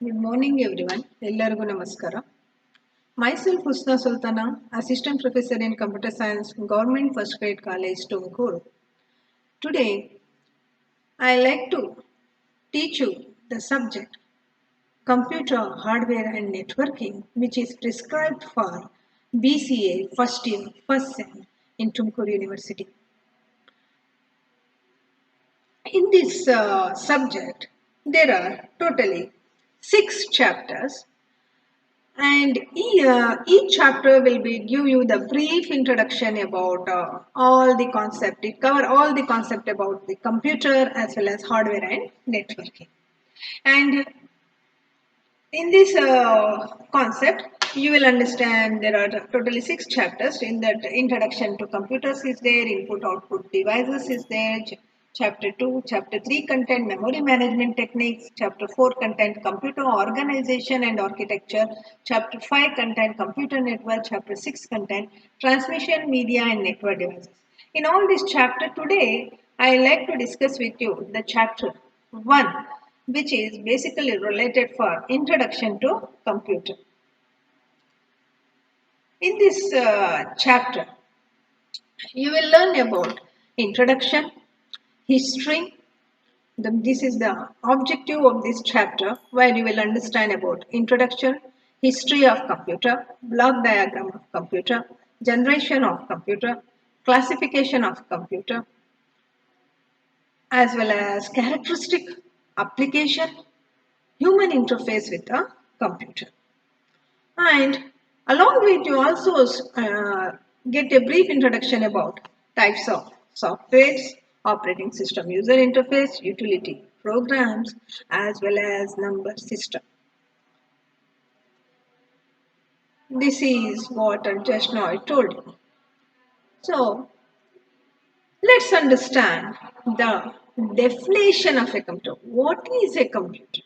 Good morning, everyone. ಎಲ್ಲರಿಗೂ ನಮಸ್ಕಾರ. Myself Husna Sultana, Assistant Professor in Computer Science, Government First Grade College, Tumkur. Today, I like to teach you the subject Computer Hardware and Networking, which is prescribed for BCA first year, first sem in Tumkur University. In this subject, there are totally 6 chapters, and each chapter will be give you the brief introduction about all the concept. It cover all the concept about the computer as well as hardware and networking. And in this concept, you will understand there are totally 6 chapters. In that, introduction to computers is there, input output devices is there, chapter 2, chapter 3 content memory management techniques, chapter 4 content computer organization and architecture, chapter 5 content computer network, chapter 6 content transmission media and network devices. In all this chapter today, I like to discuss with you the chapter 1, which is basically related for introduction to computer. In this chapter, you will learn about introduction, history. This is the objective of this chapter, where you will understand about introduction, history of computer, block diagram of computer, generation of computer, classification of computer, as well as characteristic, application, human interface with a computer. And along with you also get a brief introduction about types of softwares, operating system user interface, utility programs, as well as number system. This is what just now I told you. So let's understand the definition of a computer. What is a computer?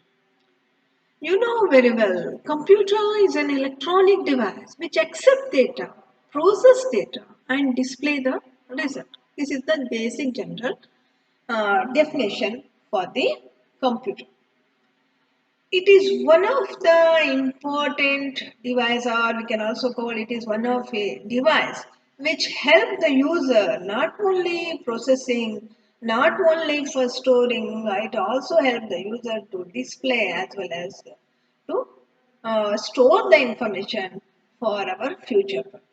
You know very well, computer is an electronic device which accepts data, process data and display the result. This is the basic general definition for the computer. It is one of the important device, or we can also call it is one of a device which help the user not only processing, not only for storing, it also help the user to display as well as to store the information for our future purpose.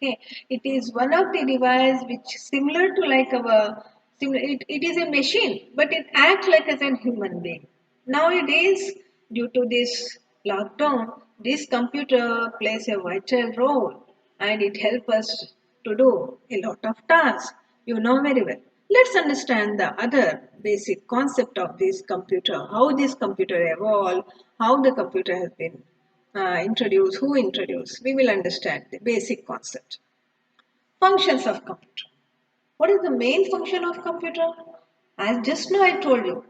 Okay, it is one of the device which similar to like our it is a machine, but it acts like as a human being. Nowadays, due to this lockdown, this computer plays a vital role and it helps us to do a lot of tasks. You know very well. Let's understand the other basic concept of this computer, how this computer evolved, how the computer has been introduced, who introduced. We will understand the basic concept. Functions of computer. What is the main function of computer? As just now I told you,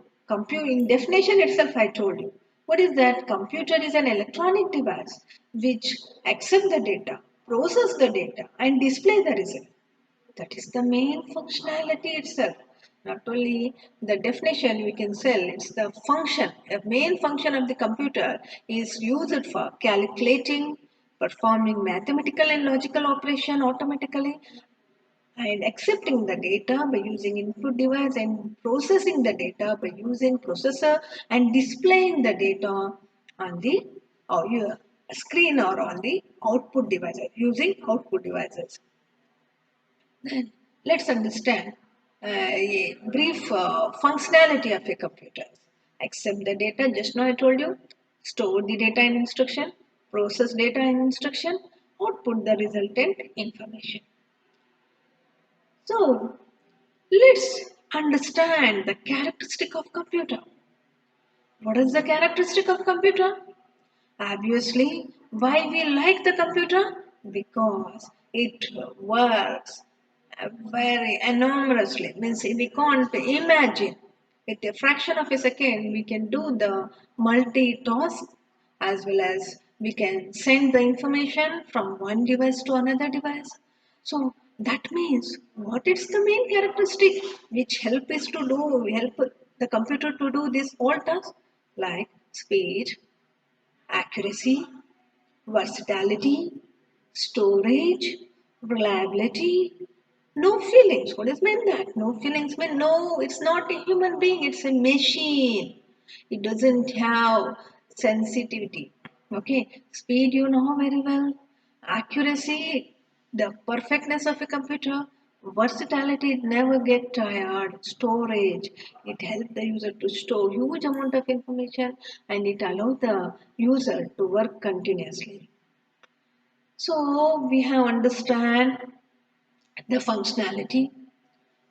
in definition itself I told you. What is that? Computer is an electronic device which accepts the data, process the data and display the result. That is the main functionality itself. Not only the definition we can sell, it's the function. A main function of the computer is used for calculating, performing mathematical and logical operation automatically, and accepting the data by using input device and processing the data by using processor and displaying the data on the your screen or on the output devices using output devices. Then let's understand a brief functionality of a computer. Accept the data, just now I told you, store the data in instruction, process data in instruction, output the resultant information. So let's understand the characteristic of computer. What is the characteristic of computer? Obviously, why we like the computer? Because it works very enormously. Means we can't imagine. With a fraction of a second, we can do the multitask as well as we can send the information from one device to another device. So that means what is the main characteristic which help us to do help the computer to do this all tasks? Like speed, accuracy, versatility, storage, reliability, no feelings. What does mean that? No feelings mean no, it's not a human being, it's a machine. It doesn't have sensitivity. Okay, speed you know very well, accuracy, the perfectness of a computer, versatility, it never get tired, storage, it helps the user to store huge amount of information and it allows the user to work continuously. So we have understand the functionality,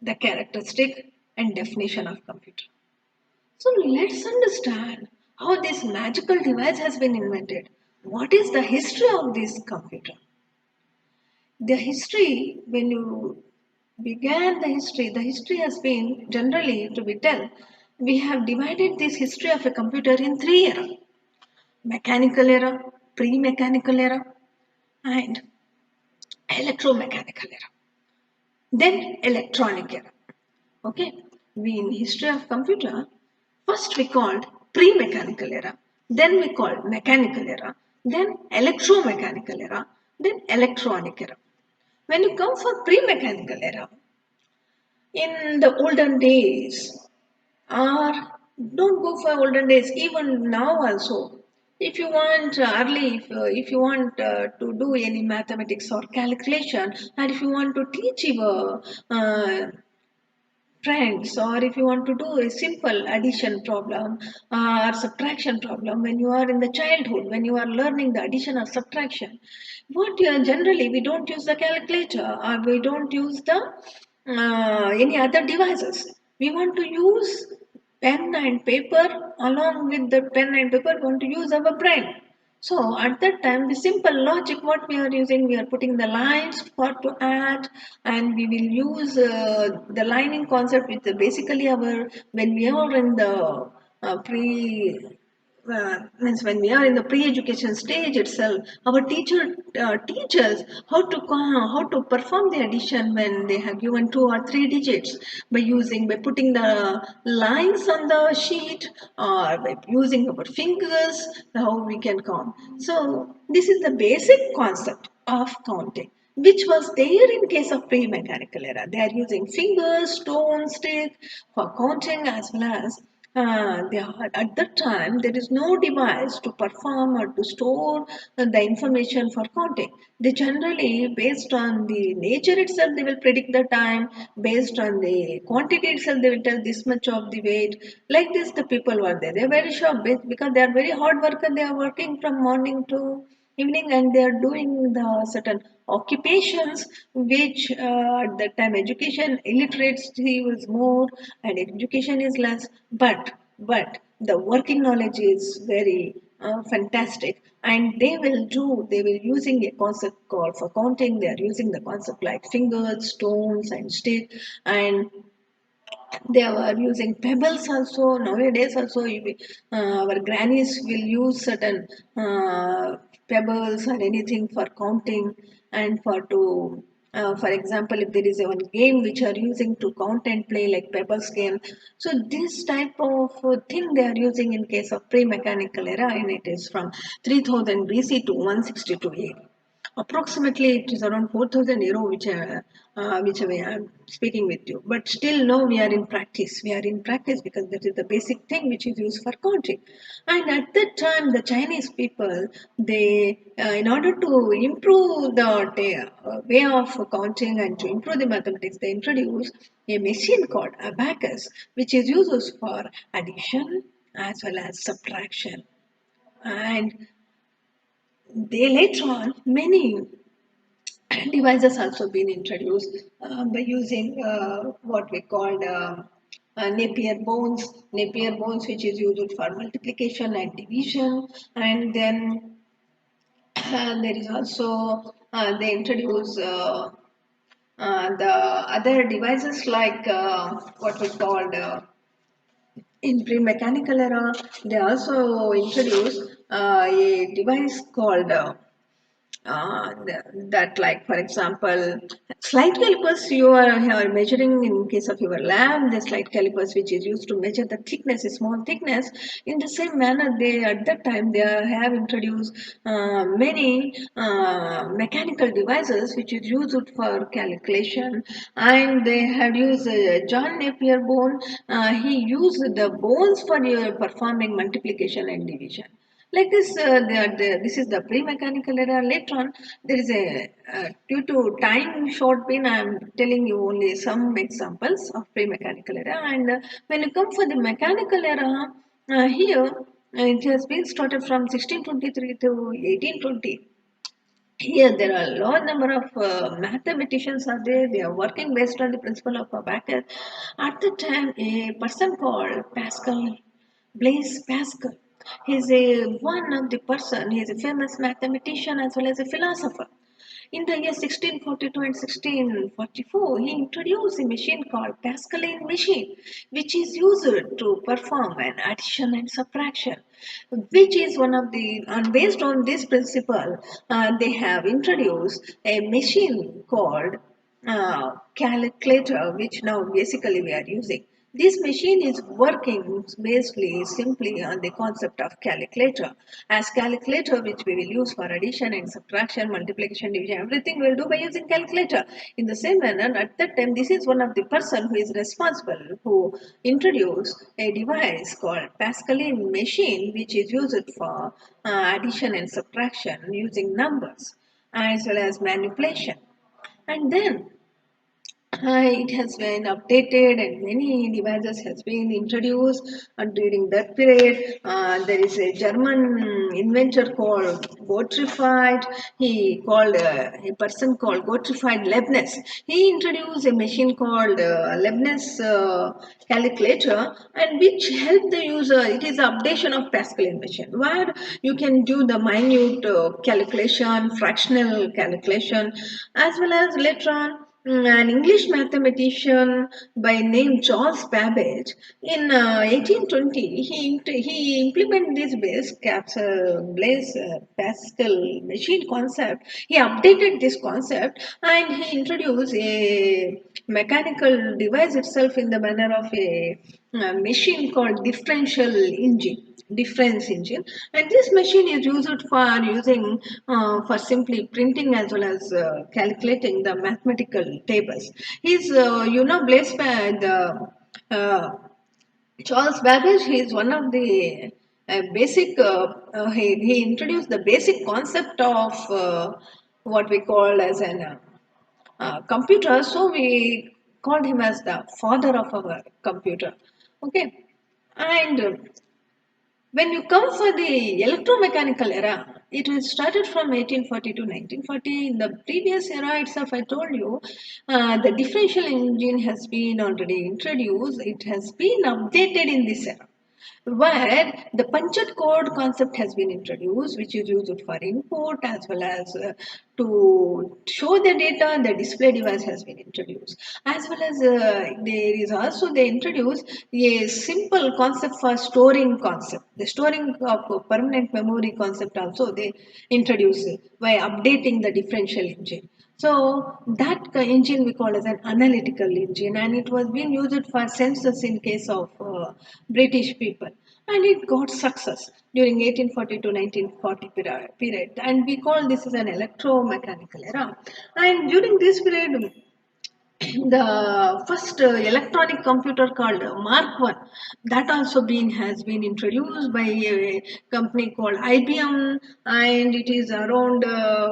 the characteristic and definition of computer. So let's understand how this magical device has been invented. What is the history of this computer? The history, when you began the history has been generally to be tell. We have divided this history of a computer in three era: mechanical era, pre-mechanical era, and electromechanical era. Then electronic era. Okay, we in history of computer, first we called pre-mechanical era, then we called mechanical era, then electromechanical era, then electronic era. When you come for pre-mechanical era, in the olden days, or don't go for olden days, even now also, if you want early, if you want to do any mathematics or calculation, and if you want to teach your friends, or if you want to do a simple addition problem or subtraction problem when you are in the childhood, when you are learning the addition or subtraction, what generally we don't use the calculator or we don't use the any other devices. We want to use pen and paper. Along with the pen and paper, we want to use our brain. So at that time, the simple logic, what we are using, we are putting the lines for to add, and we will use the lining concept, which is basically our when we are in the pre means when we are in the pre-education stage itself, our teacher teaches how to perform the addition when they have given two or three digits by putting the lines on the sheet or by using our fingers how we can count. So this is the basic concept of counting, which was there in case of pre-mechanical era. They are using fingers, stone, stick for counting as well as at that time there is no device to perform or to store the information for counting. They generally, based on the nature itself, they will predict the time. Based on the quantity itself, they will tell this much of the weight. Like this, the people were there. They are very sharp because they are very hard worker. They are working from morning to evening and they are doing the certain occupations which at that time education illiteracy was more and education is less, but the working knowledge is very fantastic and they will using a concept called for counting. They are using the concept like fingers, stones and stick, and they were using pebbles also. Nowadays also our grannies will use certain pebbles or anything for counting and for example, if there is a one game which are using to count and play like pebbles game, so this type of thing they are using in case of pre-mechanical era, and it is from 3000 BC to 162 AD. Approximately, it is around 4,000 euro, which I am speaking with you. But still, no, we are in practice. We are in practice because that is the basic thing which is used for counting. And at that time, the Chinese people, in order to improve the way of counting and to improve the mathematics, they introduced a machine called abacus, which is used for addition as well as subtraction. And they later on many devices also been introduced by using what we called Napier bones, which is used for multiplication and division, and then there is also they introduce the other devices like what we called in pre-mechanical era. They also introduced a device called that, like for example, slight calipers you are measuring in case of your lab, the slight calipers which is used to measure the thickness, a small thickness. In the same manner, they at that time they have introduced many mechanical devices which is used for calculation. And they had used John Napier bone. He used the bones for performing multiplication and division. Like this, this is the pre-mechanical era. Later on, there is a due to time short pin. I am telling you only some examples of pre-mechanical era. And when you come for the mechanical era, here it has been started from 1623 to 1820. Here there are a large number of mathematicians are there. They are working based on the principle of Abacus. At the time, a person called Pascal, Blaise Pascal, he is a one of the person. He is a famous mathematician as well as a philosopher. In the year 1642 and 1644, he introduced a machine called Pascaline machine, which is used to perform an addition and subtraction, which is one of the, and based on this principle, they have introduced a machine called calculator, which now basically we are using. This machine is working basically simply on the concept of calculator. As calculator, which we will use for addition and subtraction, multiplication, division, everything we'll do by using calculator. In the same manner, at that time, this is one of the person who is responsible who introduced a device called Pascaline machine, which is used for addition and subtraction using numbers as well as manipulation. And then it has been updated and many devices has been introduced during that period. There is a German inventor called Gottfried. He called a person called Gottfried Leibniz. He introduced a machine called Leibniz calculator, and which helped the user. It is the updation of Pascaline machine where you can do the minute calculation, fractional calculation, as well as later on an English mathematician by name Charles Babbage in 1820 he implemented this Blaise Pascal machine concept. He updated this concept and he introduced a mechanical device itself in the manner of a machine called difference engine, and this machine is used for using for simply printing as well as calculating the mathematical tables. He's Blaise the Charles Babbage. He is one of the basic he introduced the basic concept of what we call as an computer, so we called him as the father of our computer. Okay. And when you come for the electromechanical era, it was started from 1840 to 1940. In the previous era itself, I told you, the differential engine has been already introduced. It has been updated in this era, where the punched code concept has been introduced, which is used for input as well as to show the data. The display device has been introduced, as well as there is also they introduced a simple concept for storing concept. The storing of permanent memory concept also they introduced by updating the differential engine. So that engine we call as an analytical engine, and it was being used for census in case of British people, and it got success during 1840 to 1940 period, and we call this as an electromechanical era. And during this period, the first electronic computer called Mark One, that also been has been introduced by a company called IBM, and it is around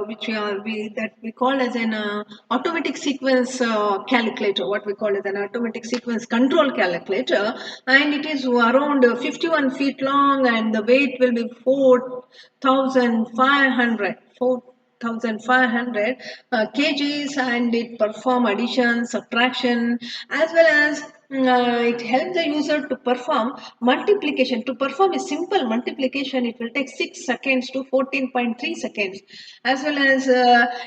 which we call as an automatic sequence calculator, what we call as an automatic sequence control calculator, and it is around 51 feet long, and the weight will be 4,500. 1,500 kgs, and it perform addition, subtraction, as well as it helps the user to perform multiplication. To perform a simple multiplication, it will take 6 seconds to 14.3 seconds, as well as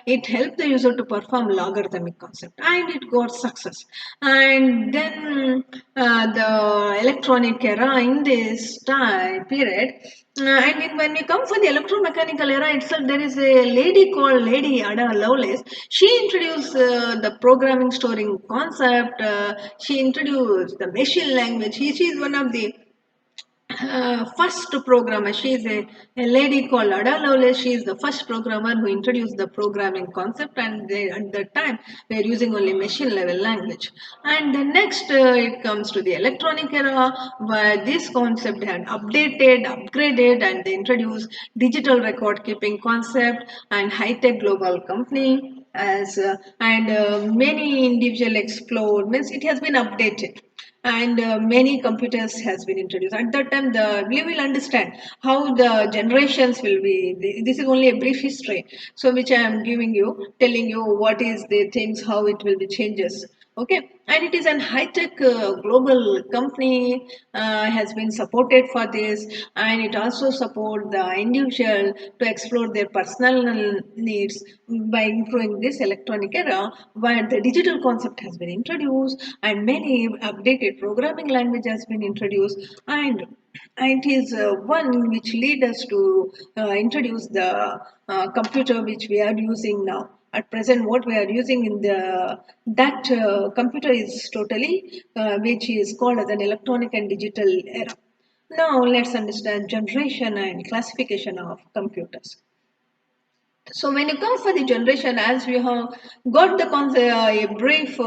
it helps the user to perform logarithmic concept, and it got success. And then the electronic era in this time period, When we come for the electromechanical era itself, there is a lady called Lady Ada Lovelace. She introduced the programming storing concept. She introduced the machine language. She is one of the first programmer. She is a lady called Ada Lovelace. She is the first programmer who introduced the programming concept, and at that time they are using only machine level language. And the next it comes to the electronic era, where this concept had updated, upgraded, and they introduced digital record keeping concept and high tech global company as and many individual explore means it has been updated, and many computers has been introduced at that time. We will understand how the generations will be. This is only a brief history, so which I am giving you, telling you what is the things, how it will be changes. Okay, and it is an high-tech global company, has been supported for this, and it also support the individual to explore their personal needs by improving this electronic era, where the digital concept has been introduced and many updated programming language has been introduced, and it is one which lead us to introduce the computer which we are using now. At present, what we are using in the that computer is totally which is called as an electronic and digital era. Now let's understand generation and classification of computers. So when you come for the generation, as we have got the a brief,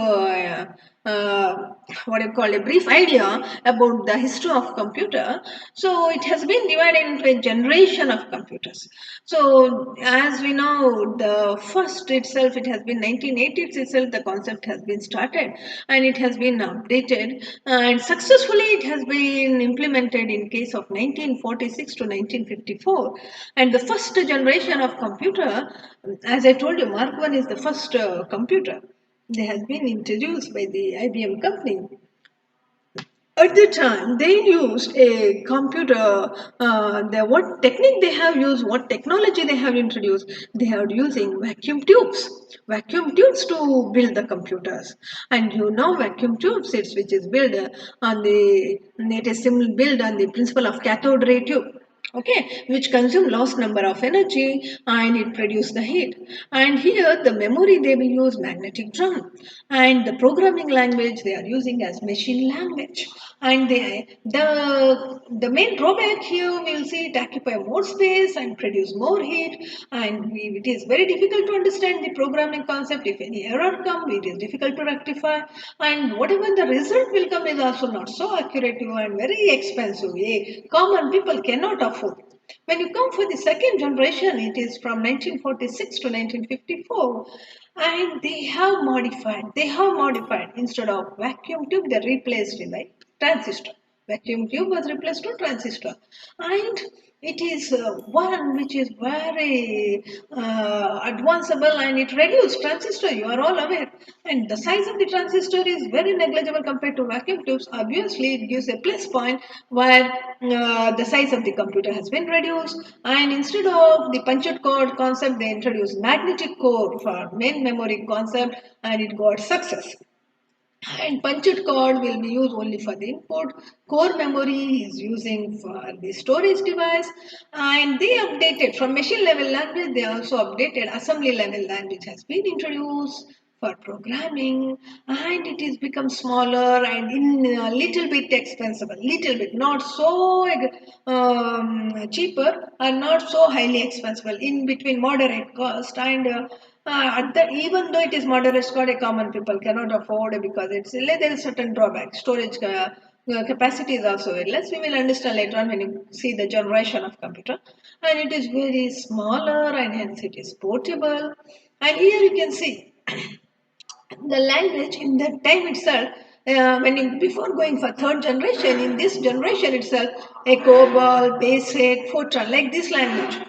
what you call a brief idea about the history of computer. So it has been divided into a generation of computers. So as we know, the first itself, it has been 1980s itself. The concept has been started and it has been updated, and successfully it has been implemented in case of 1946 to 1954. And the first generation of computer, as I told you, Mark 1 is the first computer. They has been introduced by the IBM company. At the time, they used a computer. What technique they have used, what technology they have introduced, they are using vacuum tubes to build the computers. And you know, vacuum tubes, it's which is built on the it is built on the principle of cathode ray tube, okay, which consume lost number of energy and it produce the heat. And here the memory they will use magnetic drum, and the programming language they are using as machine language. And the main drawback here, we'll see, it occupy more space and produce more heat, and it is very difficult to understand the programming concept. If any error come, it is difficult to rectify, and whatever the result will come is also not so accurate and very expensive. Common people cannot afford. When you come for the second generation, it is from 1946 to 1954, and they have modified instead of vacuum tube, they replaced it by transistor. Vacuum tube was replaced to transistor, and it is one which is very advanceable, and it reduces transistor. You are all aware, and the size of the transistor is very negligible compared to vacuum tubes. Obviously, it gives a plus point where the size of the computer has been reduced, and instead of the punched code concept, they introduced magnetic core for main memory concept, and it got success. And punched card will be used only for the input. Core memory is using for the storage device. And they updated from machine level language, they also updated assembly level language has been introduced for programming, and it is become smaller and in a little bit expensive, little bit, not so cheaper and not so highly expensive, in between moderate cost. And even though it is moderate cost, a common people cannot afford because there is certain drawback. Storage capacity is also very less. We will understand later on when you see the generation of computer, and it is very smaller and hence it is portable. And here you can see the language in that time itself. Before going for third generation, in this generation itself, a COBOL, BASIC, Fortran, like this language,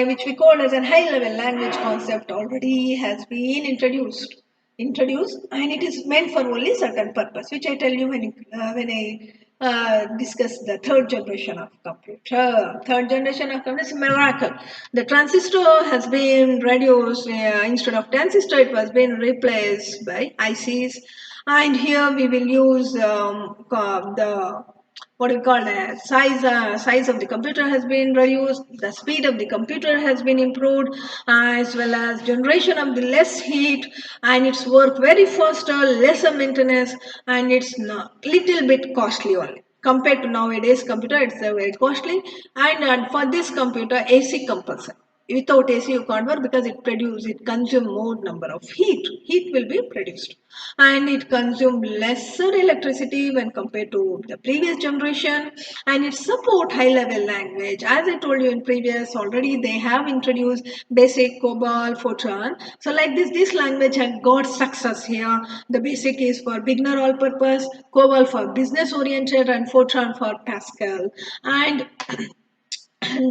which we call as a high level language concept, already has been introduced, and it is meant for only certain purpose, which I tell you when I discuss the third generation of computer. Third generation of computer is a miracle. The transistor has been reduced. Instead of transistor, it was been replaced by ICs. And here we will use the what we call size of the computer has been reduced, the speed of the computer has been improved, as well as generation of the less heat, and it's work very faster, lesser maintenance, and it's not, little bit costly only. Compared to nowadays computer, it's very costly, and for this computer, AC compulsory. Without AC, you can't work because it consume more number of heat. Heat will be produced, and it consume lesser electricity when compared to the previous generation, and it support high level language. As I told you in previous already, they have introduced basic, COBOL, Fortran. So like this language had got success here. The basic is for beginner all purpose, COBOL for business oriented, and Fortran for Pascal. And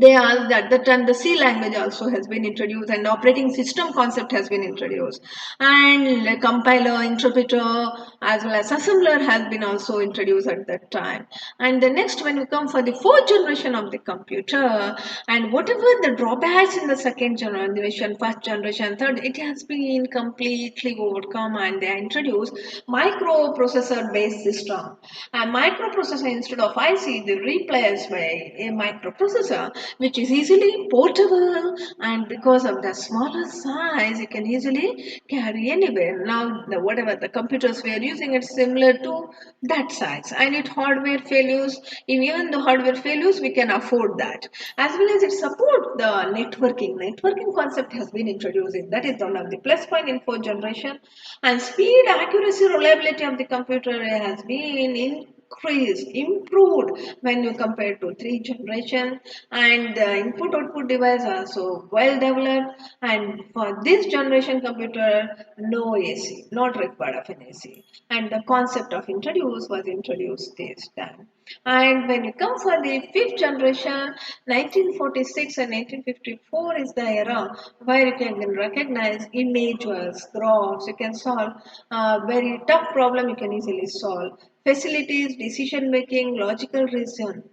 they are at the time the C language also has been introduced, and operating system concept has been introduced, and the compiler, interpreter, as well as assembler has been also introduced at that time. And the next, when we come for the fourth generation of the computer, and whatever the drawbacks in the second generation, first generation, third, it has been completely overcome, and they introduced microprocessor based system. A microprocessor instead of IC, they replaced by a microprocessor, which is easily portable, and because of the smaller size, it can easily carry anywhere. Now, whatever the computers we are using, it's similar to that size, and it hardware failures. Even the hardware failures, we can afford that. As well as it support the networking. Networking concept has been introduced. That is one of the plus point in fourth generation, and speed, accuracy, reliability of the computer has been increased, improved when you compare to three generation, and the input output device are so well developed. And for this generation computer, no AC, not required of an AC, and the concept of introduce was introduced this time. And when you come for the fifth generation, 1946 and 1954 is the era where you can recognize images, graphs, you can solve a very tough problem, you can easily solve. Facilities, decision making, logical reason.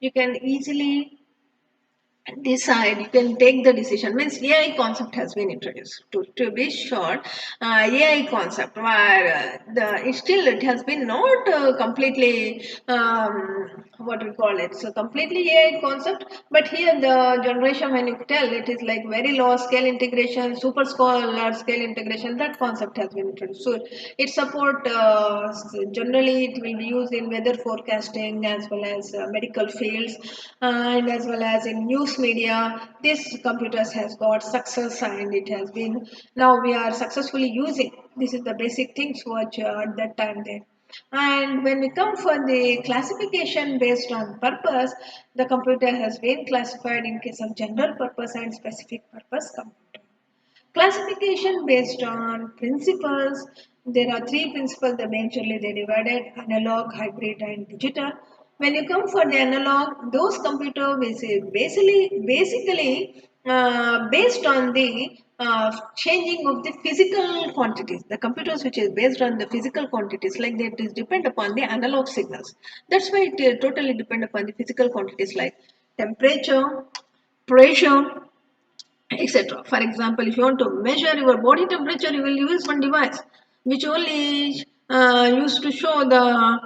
You can easily decide, you can take the decision. Means AI concept has been introduced. To be short, AI concept where it has been not completely what we call it, so completely AI concept, but here the generation when you tell it is like very low scale integration, super large scale integration, that concept has been introduced. So it support generally it will be used in weather forecasting, as well as medical fields, and as well as in news media. This computers has got success, and it has been, now we are successfully using. This is the basic things which at that time there. And when we come for the classification based on purpose, the computer has been classified in case of general purpose and specific purpose computer. Classification based on principles. There are three principles that majorly they divided: analog, hybrid, and digital. When you come for the analog, those computer basically based on the changing of the physical quantities. The computers which is based on the physical quantities, like that is depend upon the analog signals. That's why it totally depend upon the physical quantities like temperature, pressure, etc. For example, if you want to measure your body temperature, you will use one device which only used to show the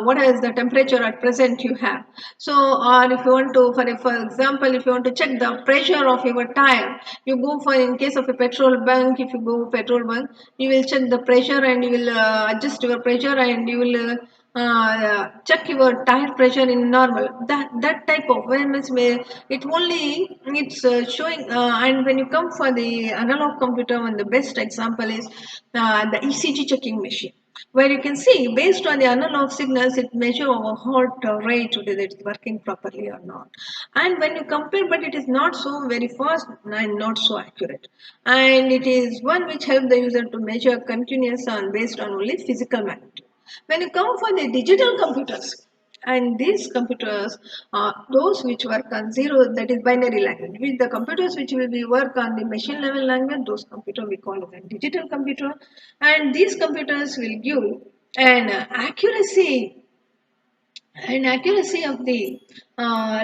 what is the temperature at present you have. So, or if you want to, for example, if you want to check the pressure of your tire, you go for, in case of a petrol bunk, if you go petrol bunk, you will check the pressure, and you will adjust your pressure, and you will check your tire pressure in normal. That type of awareness where it only it's showing. And when you come for the analog computer, one the best example is the ECG checking machine, where you can see based on the analog signals it measure our heart rate whether it's working properly or not. And when you compare, but it is not so very fast and not so accurate, and it is one which help the user to measure continuous on based on only physical magnitude. When you come for the digital computers, and these computers are those which work on zero, that is binary language. With the computers which will be work on the machine level language, those computer we call it a digital computer. And these computers will give an accuracy of the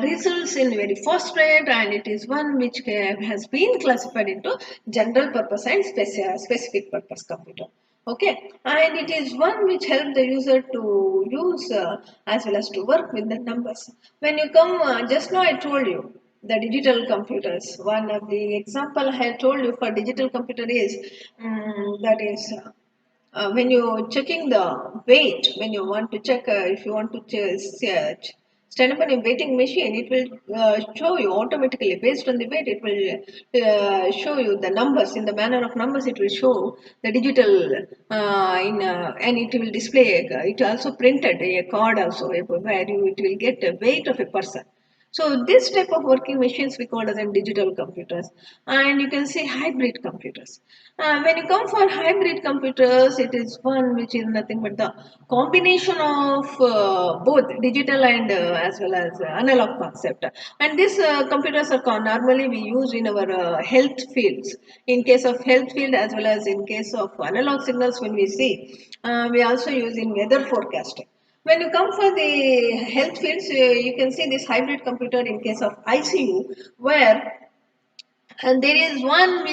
results in very fast rate, and it is one which has been classified into general purpose and specific purpose computer. Okay, and it is one which helps the user to use as well as to work with the numbers. When you come, just now I told you the digital computers. One of the example I have told you for digital computer is that is when you're checking the weight, when you want to check if you want to stand up on a weighting machine, it will show you automatically based on the weight. It will show you the numbers in the manner of numbers. It will show the digital and it will display. It also printed a card also where you it will get a weight of a person. So this type of working machines we call as in digital computers, and you can see hybrid computers. When you come for hybrid computers, it is one which is nothing but the combination of both digital and as well as analog concept. And these computers are normally we use in our health fields. In case of health field as well as in case of analog signals, when we see, we also use in weather forecasting. When you come for the health fields, you can see this hybrid computer in case of ICU, where and there is one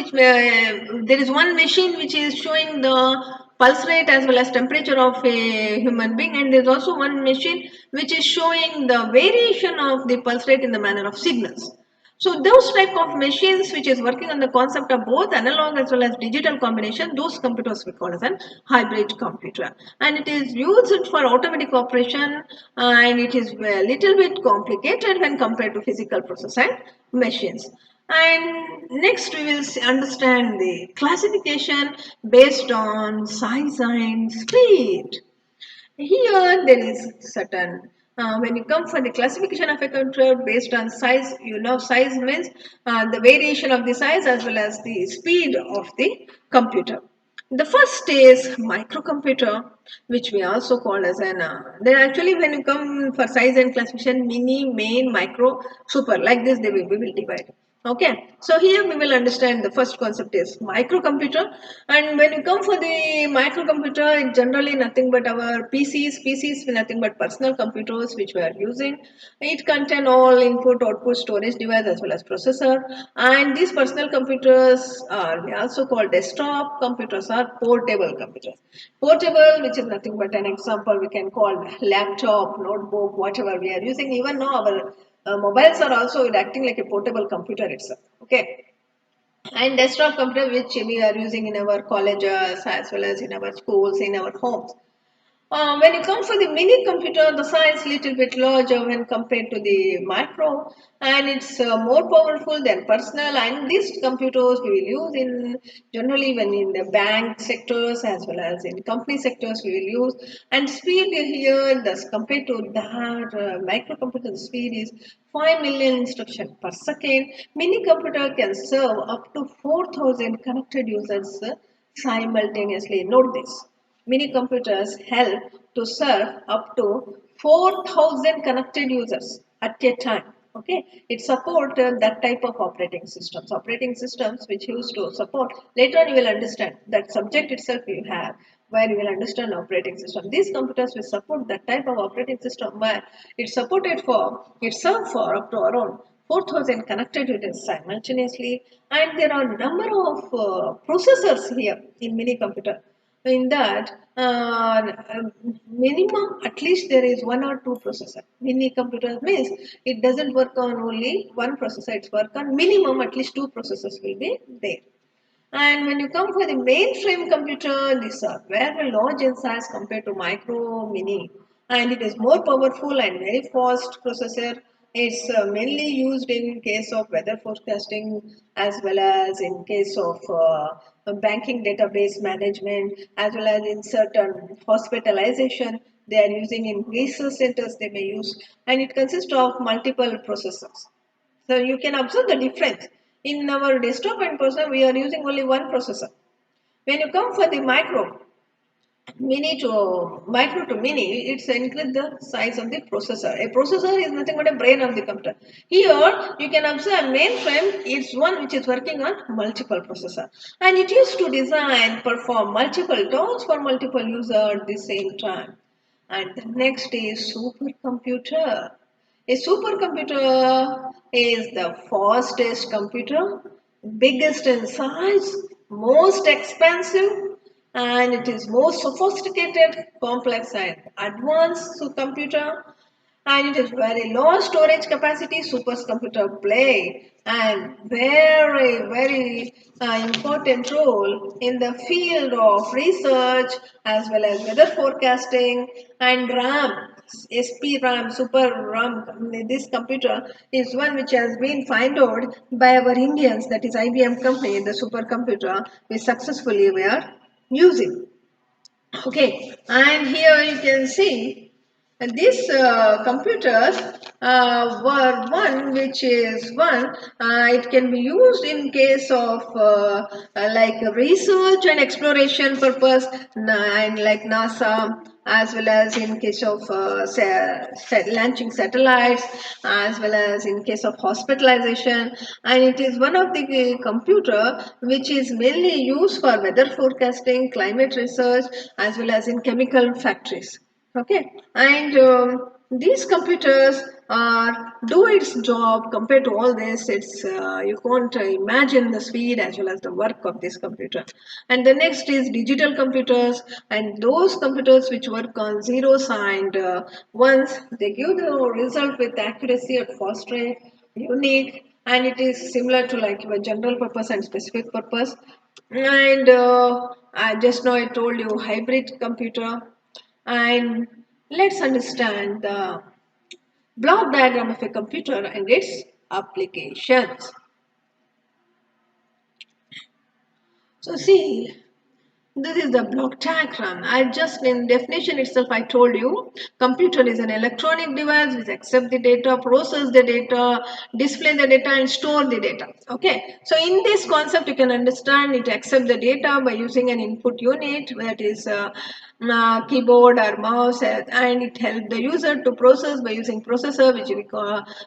machine which is showing the pulse rate as well as temperature of a human being, and there's also one machine which is showing the variation of the pulse rate in the manner of signals. So those type of machines which is working on the concept of both analog as well as digital combination, those computers we call as an hybrid computer. And it is used for automatic operation, and it is a little bit complicated when compared to physical process and machines. And next we will understand the classification based on size and speed. Here there is certain when you come for the classification of a computer based on size, you know size means the variation of the size as well as the speed of the computer. The first is microcomputer, which we also call as an then actually when you come for size and classification, mini, main, micro, super, like this we will divide. Okay, so here we will understand the first concept is microcomputer, and when you come for the microcomputer, it's generally nothing but our PCs nothing but personal computers which we are using. It contain all input, output, storage device as well as processor, and these personal computers are also called desktop computers or portable computers. Portable, which is nothing but an example we can call laptop, notebook, whatever we are using. Even now our mobiles are also acting like a portable computer itself. Okay, and desktop computer which we are using in our colleges as well as in our schools, in our homes. When it comes to the mini computer, the size little bit larger when compared to the micro, and it's more powerful than personal. And these computers we will use in generally when in the bank sectors as well as in company sectors we will use. And speed here, thus compared to that microcomputer, the speed is 5 million instructions per second. Mini computer can serve up to 4,000 connected users simultaneously. Note this. Mini computers help to serve up to 4,000 connected users at a time. Okay, it supports that type of operating systems. Operating systems which used to support. Later on, you will understand that subject itself you have where you will understand operating system. These computers will support that type of operating system where it served for up to around 4,000 connected users simultaneously, and there are number of processors here in mini computer. In that minimum at least there is one or two processor. Mini computer means it doesn't work on only one processor, it's work on minimum at least two processors will be there. And when you come for the mainframe computer, these are very large in size compared to micro, mini, and it is more powerful and very fast processor. It's mainly used in case of weather forecasting as well as in case of banking database management as well as in certain hospitalization. They are using in research centers they may use, and it consists of multiple processors. So you can observe the difference. In our desktop and personal, we are using only one processor. When you come for the micro to mini, it's increase the size of the processor. A processor is nothing but a brain of the computer. Here, you can observe mainframe, it's one which is working on multiple processor. And it used to design, perform multiple tasks for multiple users at the same time. And the next is supercomputer. A supercomputer is the fastest computer, biggest in size, most expensive, and it is more sophisticated, complex and advanced computer, and it is very low storage capacity supercomputer play and very important role in the field of research as well as weather forecasting and RAM. SP RAM, Super RAM, this computer is one which has been found out by our Indians, that is IBM company, the supercomputer which successfully we are using. Okay, and here you can see these computers were one which is one, it can be used in case of like research and exploration purpose, and like NASA, as well as in case of launching satellites, as well as in case of hospitalization, and it is one of the computer which is mainly used for weather forecasting, climate research, as well as in chemical factories. Okay, and these computers do its job. Compared to all this, it's you can't imagine the speed as well as the work of this computer. And the next is digital computers, and those computers which work on zeros and ones, they give the result with accuracy at fast rate, unique, and it is similar to like your general purpose and specific purpose. And I just now I told you hybrid computer, and let's understand the block diagram of a computer and its applications. So see, this is the block diagram. I just in definition itself I told you computer is an electronic device which accept the data, process the data, display the data and store the data. Okay. So in this concept you can understand it accept the data by using an input unit, that is keyboard or mouse, and it help the user to process by using processor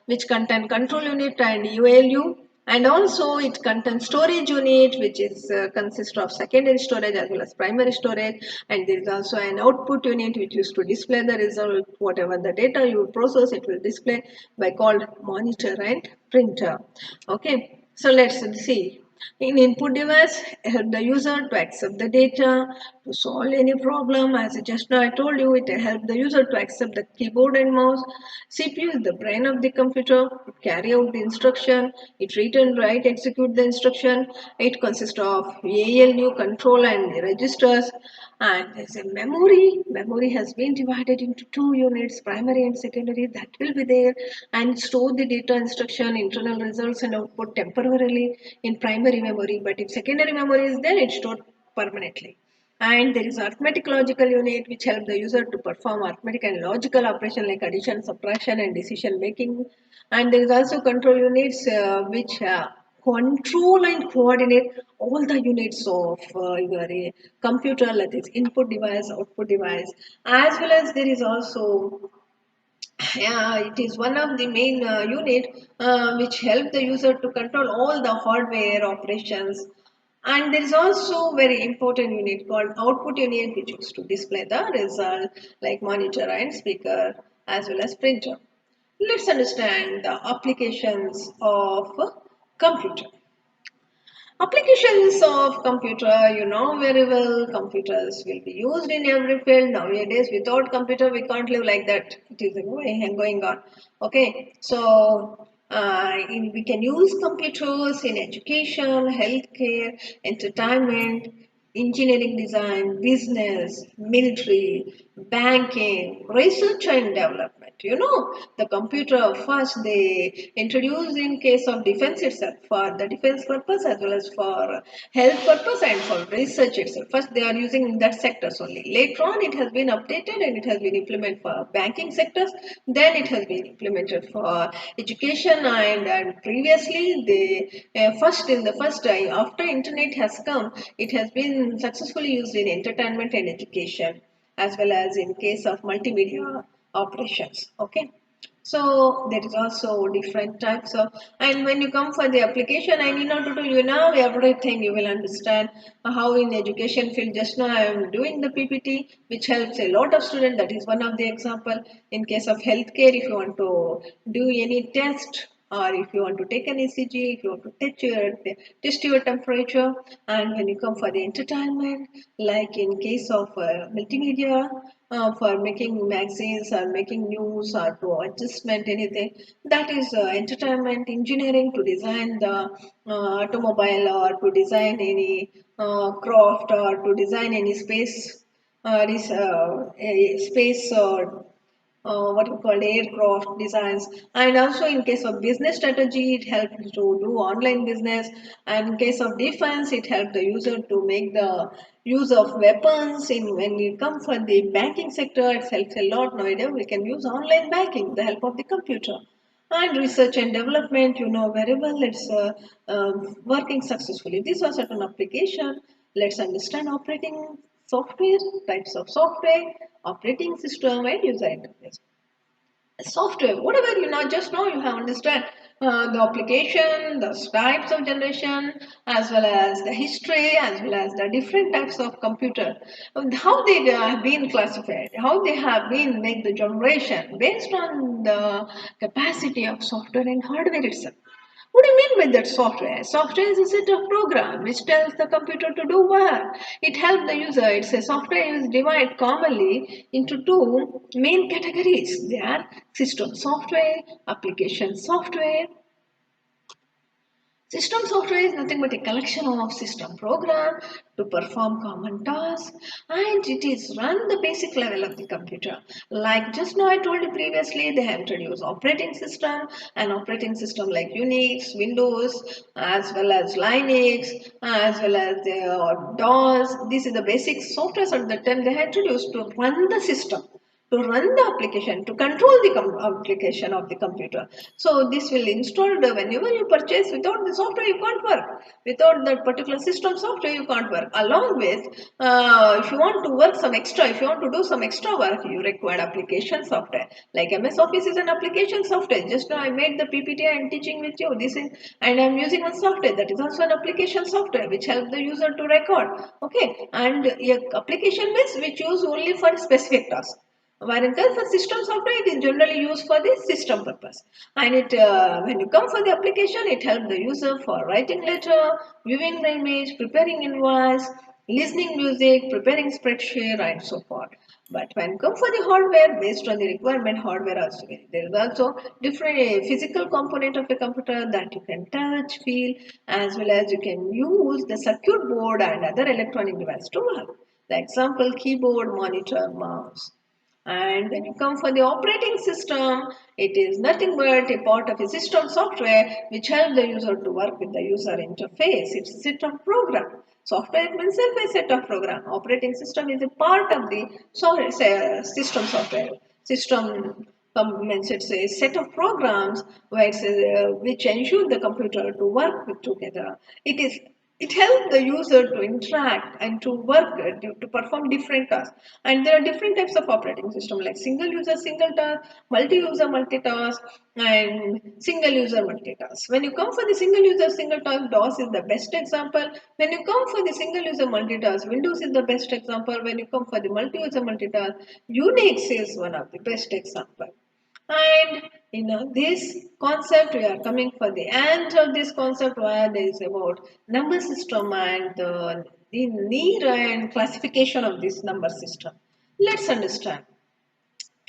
which contain control unit and ULU, and also it contains storage unit which is consist of secondary storage as well as primary storage, and there is also an output unit which used to display the result, whatever the data you process it will display by called monitor and printer. Okay, so let's see. In input device, help the user to accept the data, to solve any problem. As just now I told you, it help the user to accept the keyboard and mouse. CPU is the brain of the computer. It carry out the instruction. It read and write, execute the instruction. It consists of ALU, control and registers. And there's a memory. Memory has been divided into two units, primary and secondary. That will be there and store the data instruction, internal results and output temporarily in primary memory. But if secondary memory is there, it's stored permanently. And there is arithmetic logical unit which help the user to perform arithmetic and logical operation like addition, subtraction and decision making. And there is also control units which control and coordinate all the units of your computer, that is input device, output device, as well as there is also yeah, it is one of the main unit which help the user to control all the hardware operations. And there is also very important unit called output unit which is to display the result like monitor and speaker as well as printer. Let's understand the applications of computer. Applications of computer, you know very well, computers will be used in every field. Nowadays, without computer, we can't live like that. It is going on. Okay, so we can use computers in education, healthcare, entertainment, engineering design, business, military, banking, research and development. You know, the computer first they introduced in case of defense itself for the defense purpose as well as for health purpose and for research itself. First they are using in that sectors only. Later on it has been updated and it has been implemented for banking sectors. Then it has been implemented for education and previously they first in the first after internet has come, it has been successfully used in entertainment and education as well as in case of multimedia operations. Okay, so there is also different types of, and when you come for the application I need not to do you now everything you will understand how in education field. Just now I am doing the PPT which helps a lot of students, that is one of the example. In case of healthcare, if you want to do any test or if you want to take an ECG, if you want to test your temperature. And when you come for the entertainment, like in case of multimedia, for making magazines or making news or to adjustment anything, that is entertainment. Engineering, to design the automobile or to design any craft or to design any space a space what we call aircraft designs. And also in case of business strategy, it helps to do online business. And in case of defense, it helps the user to make the use of weapons. In when we come for the banking sector, it helps a lot. Nowadays we can use online banking, the help of the computer. And research and development, you know very well, it's working successfully. These are certain application. Let's understand operating software, types of software, operating system, and user interface. Software, whatever you know, just know you have understand the application, the types of generation, as well as the history, as well as the different types of computer, how they have been classified, how they have been made the generation based on the capacity of software and hardware itself. What do you mean by that software? Software is a set of program which tells the computer to do what. It helps the user. It's a software is divided commonly into two main categories. They are system software, application software. System software is nothing but a collection of system program to perform common tasks, and it is run the basic level of the computer. Like just now I told you previously, they have introduced operating system, and operating system like Unix, Windows, as well as Linux, as well as DOS. This is the basic software at the time they have introduced to run the system, to run the application, to control the application of the computer. So this will install whenever you purchase. Without the software you can't work. Without that particular system software you can't work. Along with if you want to work some extra, if you want to do some extra work, you require application software. Like MS Office is an application software. Just now I made the PPT and teaching with you. This is, and I'm using one software that is also an application software which helps the user to record. Okay, and application means which use only for specific tasks. Whereas for system software, it is generally used for the system purpose. And it when you come for the application, it helps the user for writing letter, viewing the image, preparing invoice, listening music, preparing spreadsheet, and so forth. But when you come for the hardware, based on the requirement, hardware also there is also different physical component of the computer that you can touch, feel, as well as you can use the circuit board and other electronic device to work. The example: keyboard, monitor, mouse. And when you come for the operating system, it is nothing but a part of a system software which helps the user to work with the user interface. It's a set of program. Software itself is a set of program. Operating system is a part of the system software. System means it's a set of programs where which ensure the computer to work with together. It helps the user to interact and to work to perform different tasks. And there are different types of operating system like single user single task, multi-user multitask, and single user multitask. When you come for the single user single task, DOS is the best example. When you come for the single user multitask, Windows is the best example. When you come for the multi-user multitask, Unix is one of the best example. And this concept, we are coming for the end of this concept where there is about number system and the need and classification of this number system. Let's understand.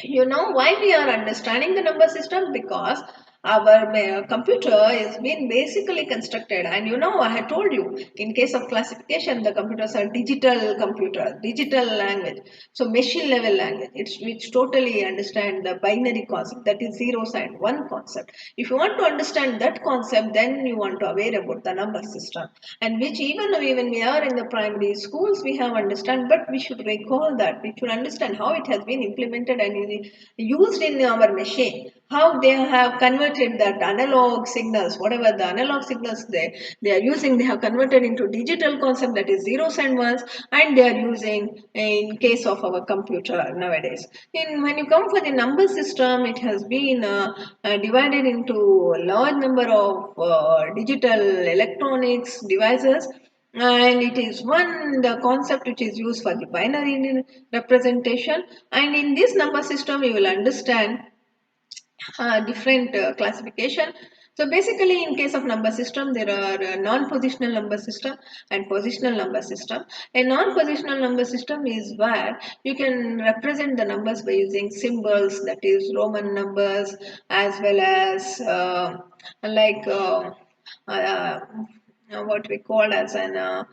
You know why we are understanding the number system? Because our computer is being basically constructed, and I had told you, in case of classification, the computers are digital computer, digital language, so machine level language. It's which totally understand the binary concept, that is zeros and one concept. If you want to understand that concept, then you want to aware about the number system, and which even when we are in the primary schools we have understand, but we should recall that, we should understand how it has been implemented and used in our machine, how they have converted that analog signals, whatever the analog signals they are using, they have converted into digital concept, that is zeros and ones, and they are using in case of our computer nowadays. When you come for the number system, it has been divided into a large number of digital electronics devices, and it is one the concept which is used for the binary representation. And in this number system you will understand different classification. So basically, in case of number system, there are non-positional number system and positional number system. A non-positional number system is where you can represent the numbers by using symbols, that is Roman numbers, as well as like uh, what we call as an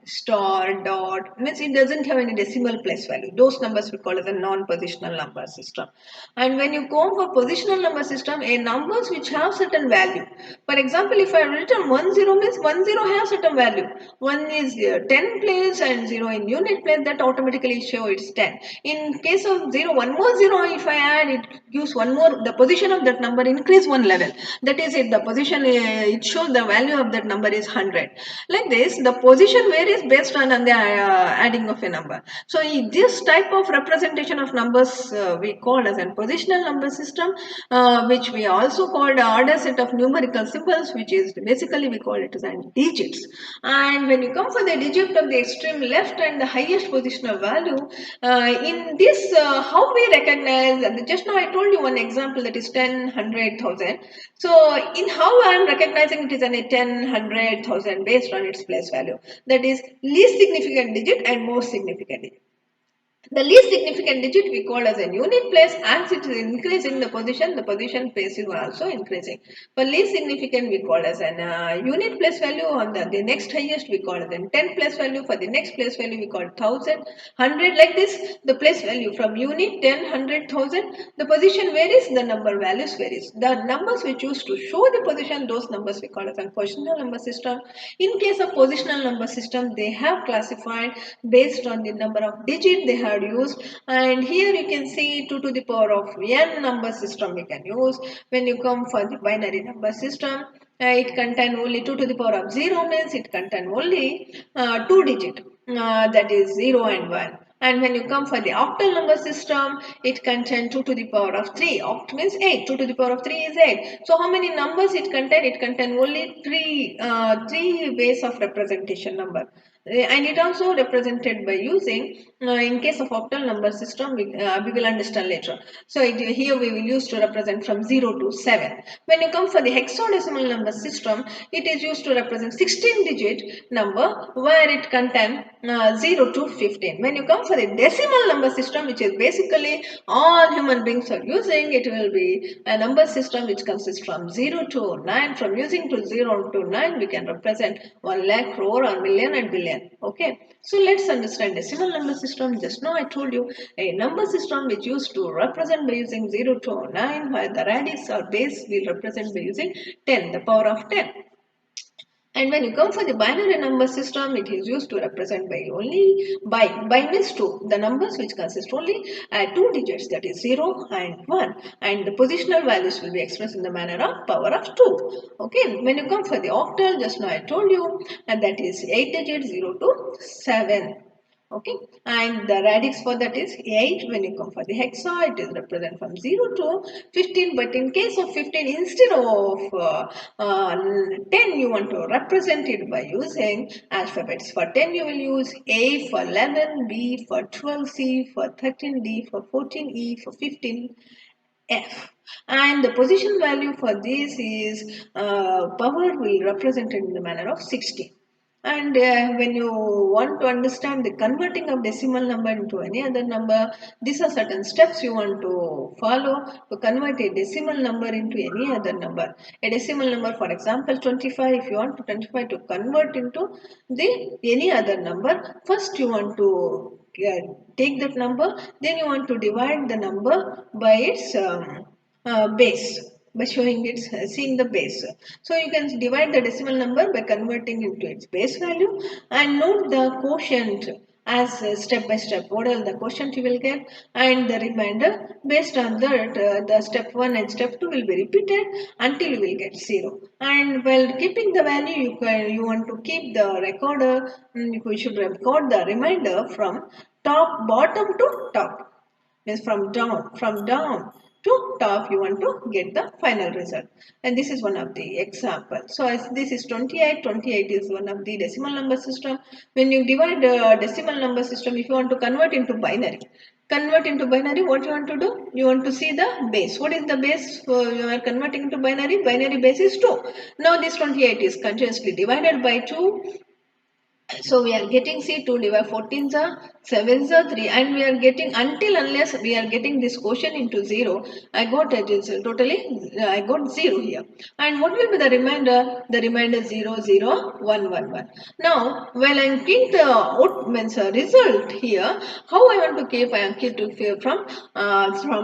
star, dot, means it doesn't have any decimal place value. Those numbers we call as a non-positional number system. And when you go for positional number system, a numbers which have certain value. For example, if I have written 10 means 10 has certain value. 1 is 10 place and 0 in unit place, that automatically show it's 10. In case of 0, one more 0 if I add, it gives one more, the position of that number increase one level. That is it, the position, it shows the value of that number is 100. Like this, the position varies based on the adding of a number. So this type of representation of numbers we call as a positional number system, which we also called order set of numerical symbols, which is basically we call it as digits. And when you come for the digit of the extreme left and the highest positional value, in this how we recognize, just now I told you one example, that is 10, 100,000. So in how I am recognizing it is an 10, 100,000 based on its place value, that is least significant digit and most significant digit. The least significant digit we call as a unit place. As it is increasing the position place is also increasing. For least significant we call as an unit place value. On the next highest we call as an 10 place value. For the next place value we call 1000, 100, like this. The place value from unit 10, 100,000. The position varies, the number values varies. The numbers we choose to show the position, those numbers we call as a positional number system. In case of positional number system, they have classified based on the number of digits they have used. And here you can see 2 to the power of n number system we can use. When you come for the binary number system, it contain only 2 to the power of 0 means it contain only 2 digit, that is 0 and 1. And when you come for the octal number system, it contains 2 to the power of 3. Oct means 8. 2 to the power of 3 is 8. So how many numbers it contains? It contains only 3 ways of representation number. And it also represented by using, in case of octal number system, we will understand later. So here we will use to represent from 0 to 7. When you come for the hexadecimal number system, it is used to represent 16 digit number where it contains 0 to 15. When you come for the decimal number system, which is basically all human beings are using, it will be a number system which consists from 0 to 9. From using to 0 to 9, we can represent 1 lakh, crore, or million and billion. Okay, so let's understand decimal number system. Just now I told you a number system which used to represent by using 0 to 9, while the radix or base will represent by using 10, the power of 10. And when you come for the binary number system, it is used to represent by only by means 2, the numbers which consist only 2 digits, that is 0 and 1, and the positional values will be expressed in the manner of power of 2. Okay, when you come for the octal, just now I told you, and that is 8 digits, 0 to 7. Okay, and the radix for that is 8. When you come for the hexa, it is represent from 0 to 15. But in case of 15, instead of 10, you want to represent it by using alphabets. For 10, you will use A for 11, B for 12, C for 13, D for 14, E for 15, F. And the position value for this is power will represent it in the manner of 16. And when you want to understand the converting of decimal number into any other number, these are certain steps you want to follow to convert a decimal number into any other number. A decimal number, for example, 25, if you want to 25 to convert into the any other number, first you want to take that number, then you want to divide the number by its base, by showing its seeing the base. So you can divide the decimal number by converting into its base value and note the quotient as step by step. What are the quotient you will get, and the remainder based on that the step 1 and step 2 will be repeated until you will get 0. And while keeping the value, you want to keep the recorder, you should record the remainder from bottom to top, means from down to top. You want to get the final result, and this is one of the example. So as this is 28 is one of the decimal number system. When you divide the decimal number system, if you want to convert into binary, convert into binary, what you want to do? You want to see the base. What is the base you are converting into binary? Binary base is 2. Now this 28 is continuously divided by 2. So we are getting, see, 2 divided 14s are 7s are 3, and we are getting, until unless we are getting this quotient into 0, I got it is totally, I got 0 here. And what will be the remainder? The remainder 0 0 1 1 1. Now when I keep the out means result here, how I want to keep? I am keep to from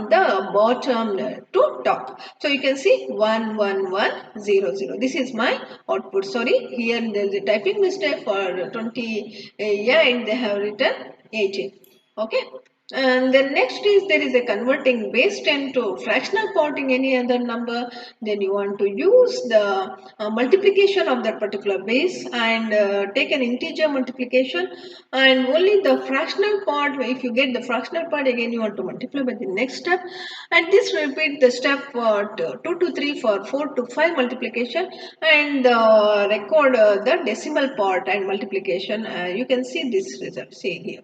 the bottom to top. So you can see 1 1 1 0 0. This is my output. Sorry, here there is a typing mistake. For 28 they have written 18. Okay. And then next is, there is a converting base 10 to fractional part in any other number. Then you want to use the multiplication of that particular base and take an integer multiplication, and only the fractional part, if you get the fractional part, again you want to multiply by the next step, and this repeat the step for 2 to 3 for 4 to 5 multiplication, and record the decimal part and multiplication. You can see this result, see here.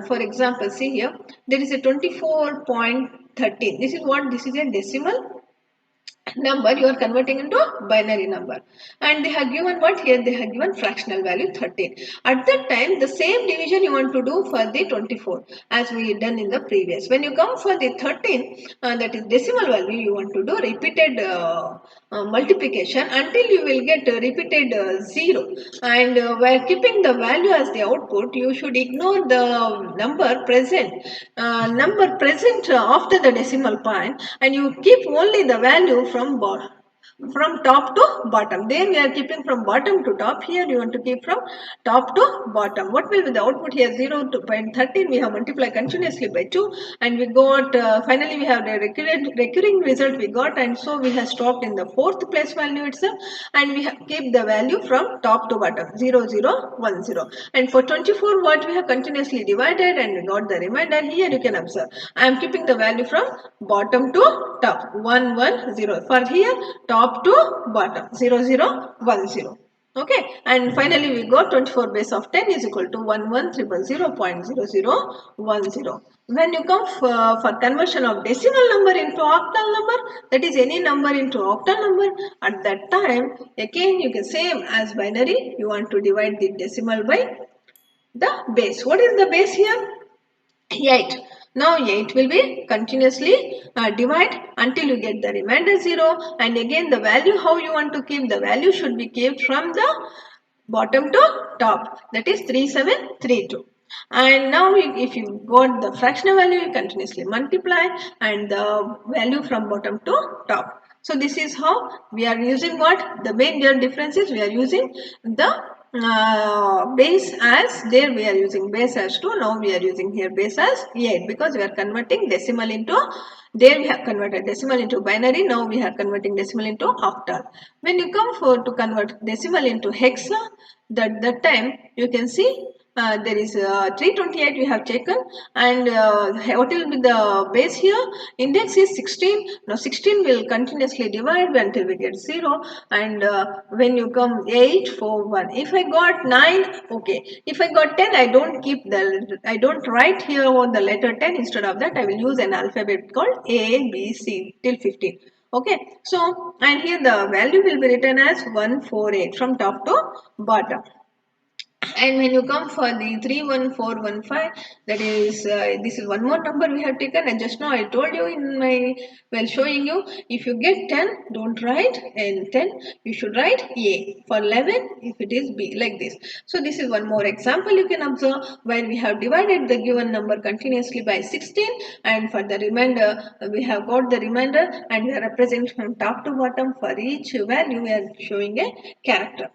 For example, see here, there is a 24.13. This is what? This is a decimal number you are converting into binary number, and they have given what here? They have given fractional value 13. At that time, the same division you want to do for the 24 as we done in the previous. When you come for the 13, that is decimal value, you want to do repeated multiplication until you will get repeated 0, and while keeping the value as the output, you should ignore the number present after the decimal point, and you keep only the value from top to bottom. There we are keeping from bottom to top. Here you want to keep from top to bottom. What will be the output here? 0 to 13. We have multiplied continuously by 2, and we got finally we have the recurring result we got, and so we have stopped in the fourth place value itself, and we have keep the value from top to bottom, 0 0 1 0. And for 24, what we have continuously divided and we got the remainder. Here you can observe, I am keeping the value from bottom to top, 1 1 0. For here, top to bottom, 0 0 1 0. Okay, and finally we got 24 base of 10 is equal to 11,000.0010. When you come for conversion of decimal number into octal number, that is any number into octal number, at that time again you can same as binary, you want to divide the decimal by the base. What is the base here? 8. Now 8 will be continuously divide until you get the remainder 0, and again the value, how you want to keep the value, should be kept from the bottom to top, that is 3732. And now if you got the fractional value, you continuously multiply and the value from bottom to top. So this is how we are using what? The main difference is we are using the base as, there we are using base as 2, now we are using here base as 8, because we are converting decimal into, there we have converted decimal into binary, now we are converting decimal into octal. When you come for to convert decimal into hexa, that time you can see there is 328 we have taken, and what will be the base here? Index is 16. Now 16 will continuously divide until we get 0, and when you come 8 4 1, if I got 9, okay, if I got 10, I don't write here on the letter 10. Instead of that, I will use an alphabet called A B C till 15. Okay, so and here the value will be written as 148 from top to bottom. And when you come for the 31415, that is this is one more number we have taken, and just now I told you in my, while showing you, if you get 10, don't write and 10, you should write A. For 11, if it is B, like this. So this is one more example you can observe, where we have divided the given number continuously by 16, and for the remainder we have got the remainder, and we are representing from top to bottom. For each value we are showing a character.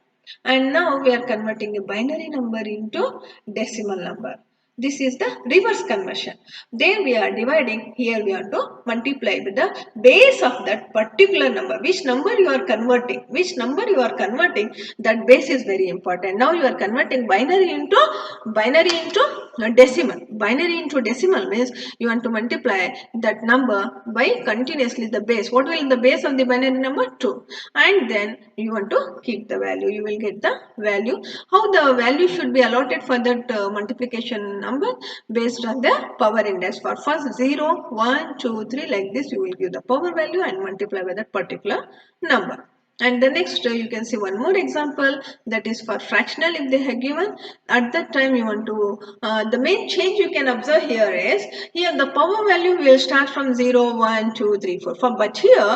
And now we are converting a binary number into decimal number. This is the reverse conversion. There we are dividing, here we have to multiply with the base of that particular number. Which number you are converting, that base is very important. Now you are converting binary into decimal. Binary into decimal means you want to multiply that number by continuously the base. What will the base of the binary number? 2. And then you want to keep the value. You will get the value. How the value should be allotted for that multiplication number based on the power index. For first 0, 1, 2, 3, like this you will give the power value and multiply by that particular number. And the next you can see one more example, that is for fractional. If they have given at that time, you want to the main change you can observe here is, here the power value will start from 0, 1, 2, 3, 4. But here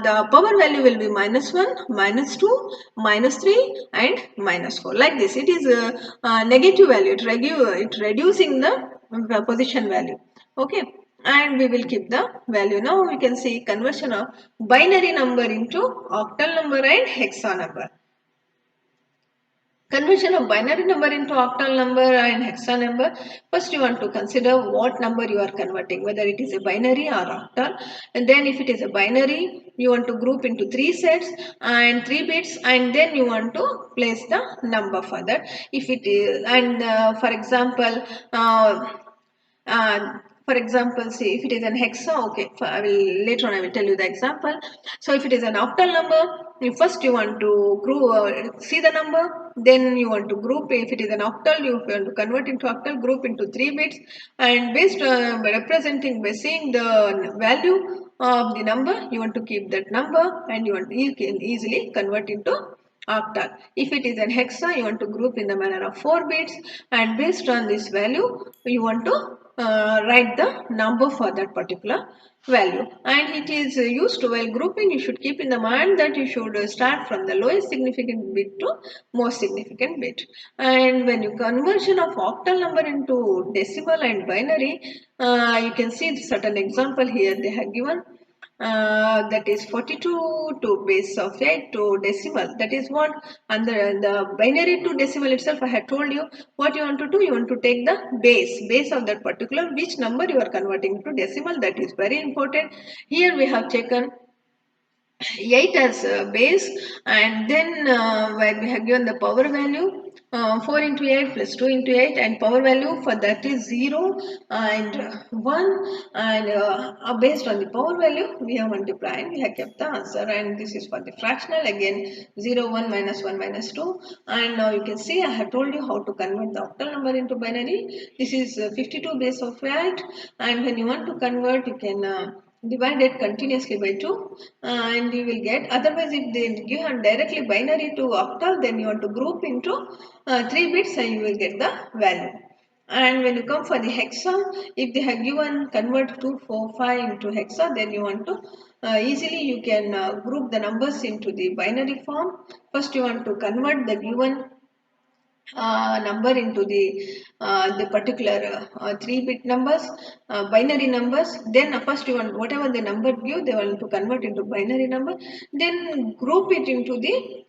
the power value will be -1, -2, -3 and -4. Like this, it is a negative value. It reducing the position value. Okay, and we will keep the value. Now we can see conversion of binary number into octal number and hexa number. Conversion of binary number into octal number and hexa number. First you want to consider what number you are converting, whether it is a binary or octal. And then if it is a binary, you want to group into 3 sets and 3 bits, and then you want to place the number for that. If it is, and for example, see if it is an hexa, okay, later on I will tell you the example. So if it is an octal number, first you want to group, see the number, then you want to group. If it is an octal, you want to convert into octal, group into 3 bits, and based by seeing the value of the number, you want to keep that number, and you can easily convert into octal. If it is an hexa, you want to group in the manner of 4 bits, and based on this value you want to write the number for that particular value. And it is used while grouping. You should keep in the mind that you should start from the lowest significant bit to most significant bit. And when you conversion of octal number into decimal and binary, you can see certain example here they have given. That is 42 to base of 8 to decimal, that is what. And the binary to decimal itself, I had told you what you want to do. You want to take the base of that particular which number you are converting to decimal. That is very important. Here we have taken 8 as base, and then where we have given the power value 4 into 8 plus 2 into 8, and power value for that is 0 and 1, and based on the power value we have multiplied, we have kept the answer. And this is for the fractional, again 0, 1, -1, -2. And now you can see I have told you how to convert the octal number into binary. This is 52 base of 8, and when you want to convert, you can divide it continuously by 2, and you will get. Otherwise, if they give directly binary to octal, then you want to group into 3 bits and you will get the value. And when you come for the hexa, if they have given convert 2, 4, 5 into hexa, then you want to easily you can group the numbers into the binary form. First you want to convert the given number into the particular 3-bit numbers, binary numbers. Then first you want whatever the number give, they want to convert into binary number, then group it into the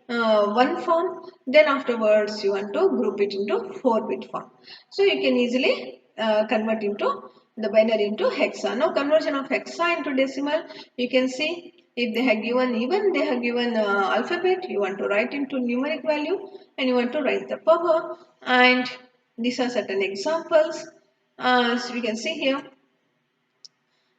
one form, then afterwards you want to group it into 4-bit form. So you can easily convert into the binary into hexa. Now conversion of hexa into decimal, you can see if they have given, even they have given alphabet, you want to write into numeric value and you want to write the power. And these are certain examples. So we can see here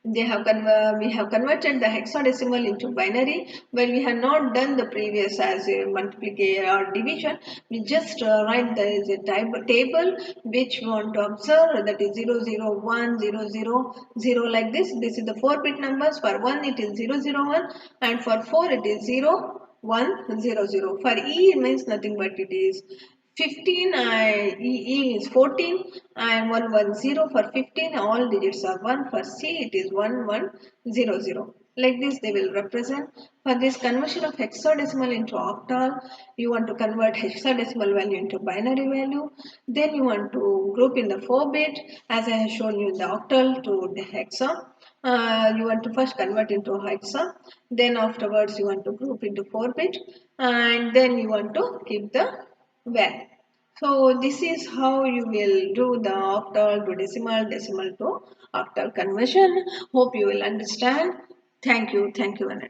we have converted the hexadecimal into binary, but we have not done the previous as a multiplication or division. We just write there is a table which we want to observe, that is 0, 0, 1, 0, 0, 0, like this. This is the 4-bit numbers. For 1 it is 0, 0, 1, and for 4 it is 0, 1, 0, 0. For E it means nothing but it is 15, E is 14, and 1, 1, 0 for 15, all digits are 1. For C it is 1, 1, 0, 0. Like this they will represent. For this conversion of hexadecimal into octal, you want to convert hexadecimal value into binary value. Then you want to group in the 4-bit, as I have shown you in the octal to the hexa. You want to first convert into hexa, then afterwards you want to group into 4-bit, and then you want to keep the value. So this is how you will do the octal to decimal, decimal to octal conversion. Hope you will understand. Thank you, Ananda.